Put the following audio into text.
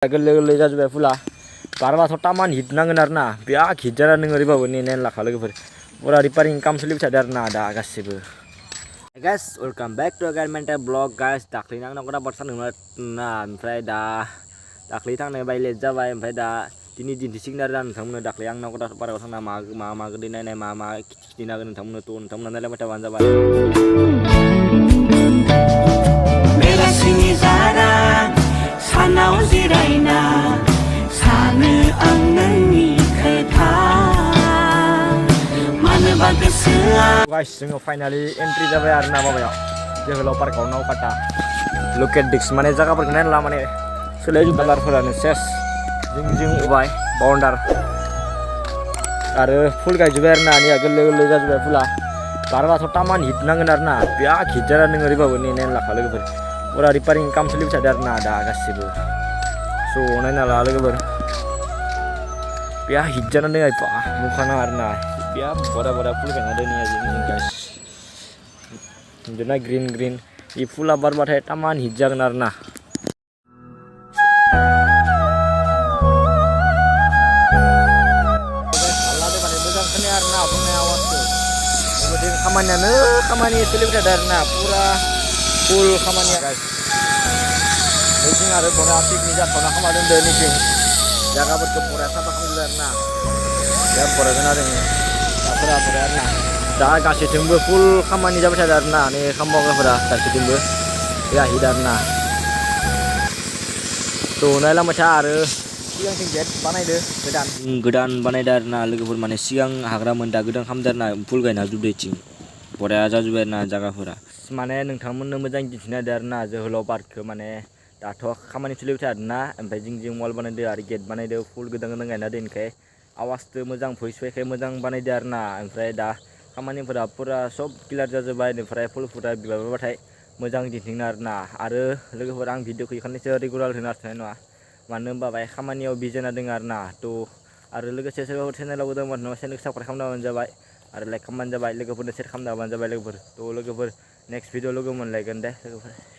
गोरलै गोरलै जाजोब्बाय फुला बारबाथ' टामान हिट नांगोन आरो ना बिराद हिट जानानै दङ ओरैबाबो नेनानै लाखा लोगोफोर फुरा रिपारिं काम सोलिबाय थादों आरो ना दा गासिबो guys welcome back to garment blog guys दाख्लैनो आंनाव आबाद सानदोंमोन ना ओमफ्राय दा दाख्लै थांनाय बाय लेट जाबाय ओमफ्राय दा दिनै दिन्थिसिगोन आरो नोंथांमोननो दाख्लै आंनाव बारायाव थांना मा गोदै नायनाय मा खिथिनो हागोन नोंथांमोननो थ' नोंथांमोना नायलायबाय थाबानो जाबाय सानाव जिरायना सानो आं नोंनि खोथा मानोबा गोसोआ गाइस जोङो फाइनालि एन्ट्रि जाबाय आरो ना माबायाव जोहोलाव पार्कआव नावकाटा लकेट डिक्स माने जायगाफोरखौ नायला माने सोलायजोब्बाय कालारफोरानो सेस जिं उबाय बाउन्डार आरो फुल गायजोब्बाय आरो ना निया गोरलै गोरलै जाजोब्बाय फुला बारबाथ' टामान हिट नांगोन आरो ना बिराद हिट जानानै दङ ओरैबाबो नेनानै लाखा लोगोफोर फुरा रिपारिं काम सोलिबाय थादों आरो ना दा गासिबो स' नायना ला लोगोफोर बिराद हिट जानानै दङ मुखाना आरो ना बिराद बरा फुल गायना दोननाया जों गाइस नुदोंना ग्रिन इ फुला बारबाथाय टामान हिट जागोन आरो ना खामानि सोलिबाय थादों आरो ना फुरा फुल खामानिया गाइस बैथिं आरो बरा पिकनिक जाथावना खालामना दोनदों नैथिं जायगाफोरखौ बरा साफा खालामदों आरो ना बिराद बरा जाना दङ दाफोरा बरा आरो ना दा गासैथिंबो फुल खामानि जाबाय थादों आरो ना नै खामानिफोरा गासैथिंबो बिराद हिट आरो ना थ' नायलांबाय था आरो सिगांथिं गेट बानायदो गोदान बानायदो आरो ना लोगोफोर माने सिगां हाग्रामोन दा गोदान खालामदो आरो ना फुल गायना जुबदैथिं बराया जाजोब्बाय आरो ना जायगाफोरा माने नोंथांमोननो मोजां दिन्थिनो होदो आरो ना जोहोलाव पार्कखौ माने दाथ' खामानि सोलिबाय थादों ना ओमफ्राय जिं वाल बानायदो आरो गेट बानायदो फुल गोदान गायना दोनखाय आवाजजों मोजां भइस फैखाय मोजां बानायदो आरो ना ओमफ्राय दा खामानिफोरा फुरा सब क्लियार जाजोब्बाय ओमफ्राय फुलफोरा बिबारबाथाय मोजां दिन्थिनो आरो ना आरो लोगोफोर आं भिडिअखौ एखाननोसो रेगुलार होनो हाथनाय नङा मानो होनबा बाय खामानियाव बिजि जाना दङ आरो ना थ' आरो लोगोसे सोरबाफोर चेनेलाव गोदान नङा चेनेलखौ साबस्क्राइब खालामनाबानो जाबाय आरो लाइक खालामबानो जाबाय लोगोफोरनो शेयार खालामना होबानो जाबाय लोगोफोर थ' लोगोफोर नेक्स्ट भिडिअ लोगो मोनलायगोन दे लोगोफोर।